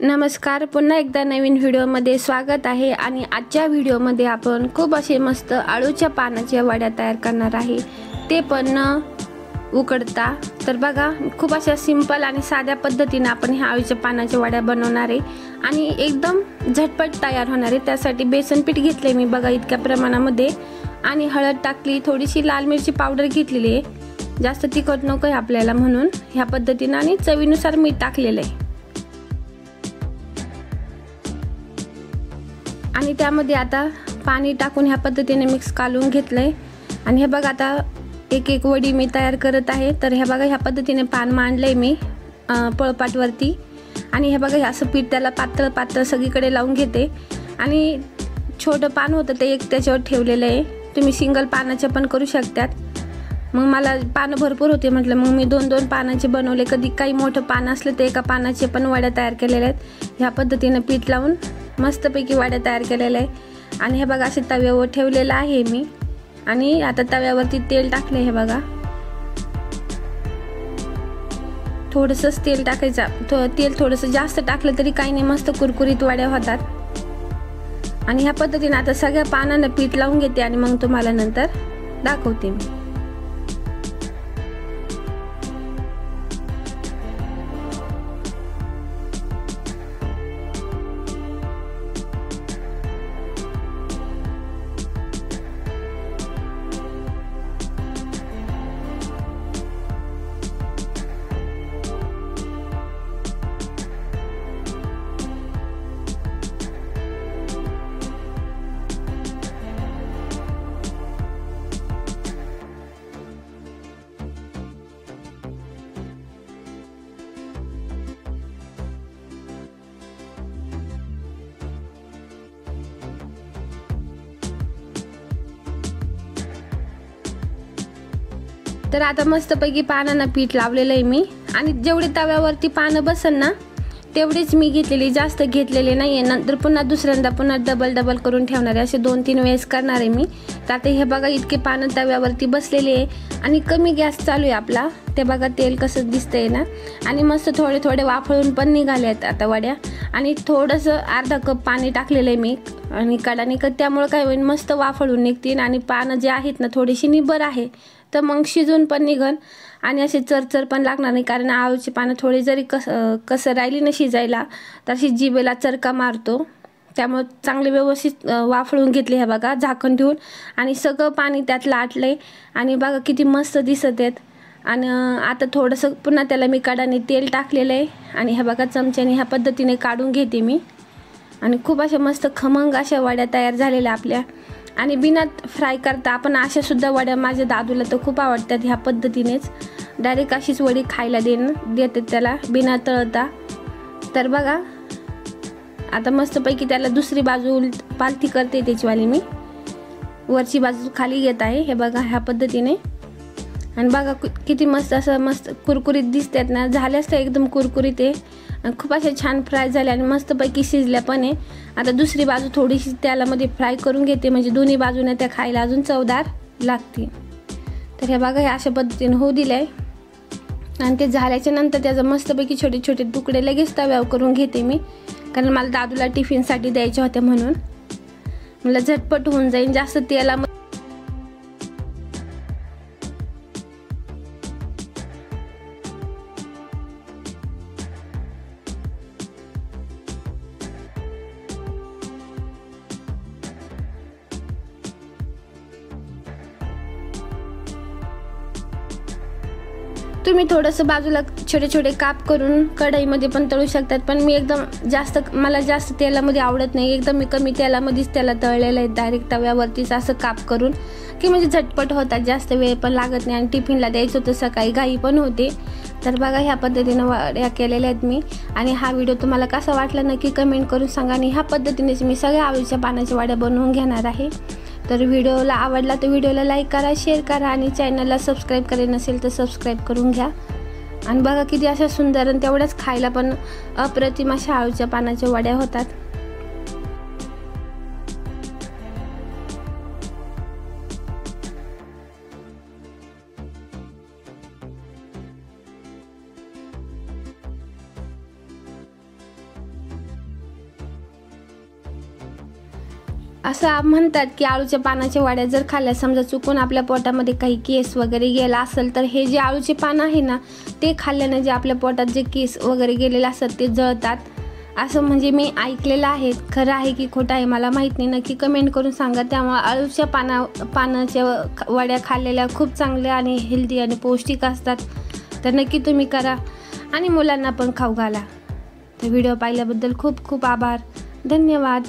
नमस्कार, पुन्हा एकदा नवीन व्हिडिओमध्ये स्वागत आहे। आणि आजच्या व्हिडिओमध्ये आपण खूप असे मस्त आळूच्या पानाच्या वड्या तयार करणार आहे, ते पण न उकडता। तर बघा, खूप अशा सिंपल आणि साध्या पद्धतीने आपण ह्या आळूच्या पानाच्या वड्या बनवणार आहे आणि एकदम झटपट तयार होणार आहे। त्यासाठी बेसन पीठ घेतले मी बघा इतक्या प्रमाणामध्ये, आणि हळद टाकली, थोडीशी लाल मिरची पावडर घेतलेली आहे, जास्त तिखट नको आहे आपल्याला म्हणून ह्या पद्धतीने, आणि चवीनुसार मीठ टाकलेलं आहे। आणि त्यामध्ये आता पाणी टाकून ह्या पद्धतीने मिक्स कालून घेतलंय। आणि हे बघा, आता एक एक वडी मी तयार करत आहे। तर हे बघा, ह्या पद्धतीने पान मांडलंय मी पळपाटवरती, आणि हे बघा असं पीठ त्याला पातळ पातळ सगळीकडे लावून घेते। आणि छोटं पान होतं ते एक त्याच्यावर ठेवलेलं आहे, तुम्ही सिंगल पानाचे पण करू शकतात। मग मला पानं भरपूर होते म्हटलं, मग मी दोन दोन पानाचे बनवले। कधी काही मोठं पान असलं तर एका पानाचे पण वड्या तयार केलेल्या आहेत। ह्या पद्धतीने पीठ लावून मस्तपैकी वड्या तयार केलेल्या आहे। आणि हे बघा, असे तव्यावर ठेवलेलं आहे मी, आणि आता तव्यावरती तेल टाकले। हे बघा, थोडंसंच तेल टाकायचं, तेल थोडंसं जास्त टाकलं तरी काही नाही, मस्त कुरकुरीत वड्या होतात। आणि ह्या पद्धतीने आता सगळ्या पानांना पीठ लावून घेते आणि मग तुम्हाला नंतर दाखवते मी। तर आता मस्तपैकी पानांना पीठ लावलेलं आहे मी, आणि जेवढे तव्यावरती पानं बसन ना तेवढेच मी घेतलेली, जास्त घेतलेले नाही आहे। नंतर पुन्हा दुसऱ्यांदा पुन्हा डबल करून ठेवणार आहे, असे 2-3 वेळेस करणार आहे मी। तर आता हे बघा, इतके पानं तव्यावरती बसलेले आहे आणि कमी गॅस चालू आहे आपला। ते बघा तेल कसं दिसतंय ना, आणि मस्त थोडे थोडे वाफळून पण निघाले आहेत आता वड्या। आणि थोडंसं अर्धा कप पाणी टाकलेलं आहे मी आणि कडाने, त्यामुळे काय होईल, मस्त वाफळून निघतील। आणि पानं जे आहेत ना थोडीशी निबर आहे, तर मग शिजून पण निघन आणि असे चरचर पण लागणार नाही। कारण आळूची पानं थोडी जरी कसं राहिली ना शिजायला, तर अशी जिभेला चरका मारतो, त्यामुळे चांगले व्यवस्थित वाफळून घेतले। हे बघा, झाकण ठेवून, आणि सगळं पाणी त्यातलं आटलंय, आणि बघा किती मस्त दिसत आहेत। आणि आता थोडंसं पुन्हा त्याला मी कडाने तेल टाकलेलं आहे, आणि हे बघा चमच्याने ह्या पद्धतीने काढून घेते मी। आणि खूप अशा मस्त खमंग अशा वड्या तयार झालेल्या आपल्या। आणि बिना फ्राय करता आपण अशा सुद्धा वड्या, माझ्या दादूला तर खूप आवडतात ह्या पद्धतीनेच, डायरेक्ट अशीच वडी खायला देते त्याला बिना तळता। तर बघा, आता मस्तपैकी त्याला दुसरी बाजू पालथी करते त्याचीवाली मी, वरची बाजू खाली घेत आहे। हे बघा ह्या पद्धतीने, आणि बघा किती मस्त असं मस्त कुरकुरीत दिसतात ना, झाल्यास तर एकदम कुरकुरीत आहे, आणि खूप अशा छान फ्राय झाल्या आणि मस्तपैकी शिजल्या पण आहे। आता दुसरी बाजू थोडीशी त्यालामध्ये फ्राय करून घेते, म्हणजे दोन्ही बाजूने त्या खायला अजून चवदार लागते। तर हे बघा, हे अशा पद्धतीने होऊ दिलं आहे, आणि ते झाल्याच्या नंतर त्याचं मस्तपैकी छोटे छोटे तुकडे लगेच तव्यावर करून घेते मी, कारण मला दादूला टिफिनसाठी द्यायच्या होत्या म्हणून मला झटपट होऊन जाईल। जास्त तेलामध्ये तुम्ही थोडंसं बाजूला छोटे छोटे काप करून कढईमध्ये पण तळू शकतात, पण मी एकदम मला जास्त तेलामध्ये आवडत नाही, एकदम मी कमी तेलामध्येच त्याला तळलेलं आहे, डायरेक्ट तव्यावरतीच असं काप करून, की म्हणजे झटपट होतात, जास्त वेळ पण लागत नाही, आणि टिफिनला द्यायचं होतं सकाळी, घाई पण होते। तर बघा, ह्या पद्धतीने वड्या केलेल्या आहेत मी। आणि हा व्हिडिओ तुम्हाला कसा वाटला नक्की कमेंट करून सांगा, आणि ह्या पद्धतीनेच मी सगळ्या आळूच्या पानाच्या वड्या बनवून घेणार आहे। तर व्हिडिओला आवडला तर व्हिडिओला लाईक करा, शेअर करा, आणि चॅनलला सबस्क्राईब केले नसेल तर सबस्क्राईब करून घ्या। आणि बघा किती अशा सुंदर आणि तेवढ्याच खायला पण अप्रतिम अशा आळूच्या पानाच्या वड्या होतात। असं म्हणतात की आळूच्या पानाच्या वड्या जर खाल्ल्या, समजा चुकून आपल्या पोटामध्ये काही केस वगैरे गेला असेल, तर हे जे आळूचे पान आहे ना ते खाल्ल्याने जे आपल्या पोटात जे केस वगैरे गेलेले असतात ते जळतात, असं म्हणजे मी ऐकलेलं आहे. खरं आहे की खोटं आहे मला माहीत नाही, नक्की कमेंट करून सांगा. त्यामुळे आळूच्या पानाच्या वड्या खाल्लेल्या खूप चांगल्या आणि हेल्दी आणि पौष्टिक असतात. तर नक्की तुम्ही करा आणि मुलांना पण खाऊ घाला. तर व्हिडिओ पाहिल्याबद्दल खूप खूप आभार. धन्यवाद.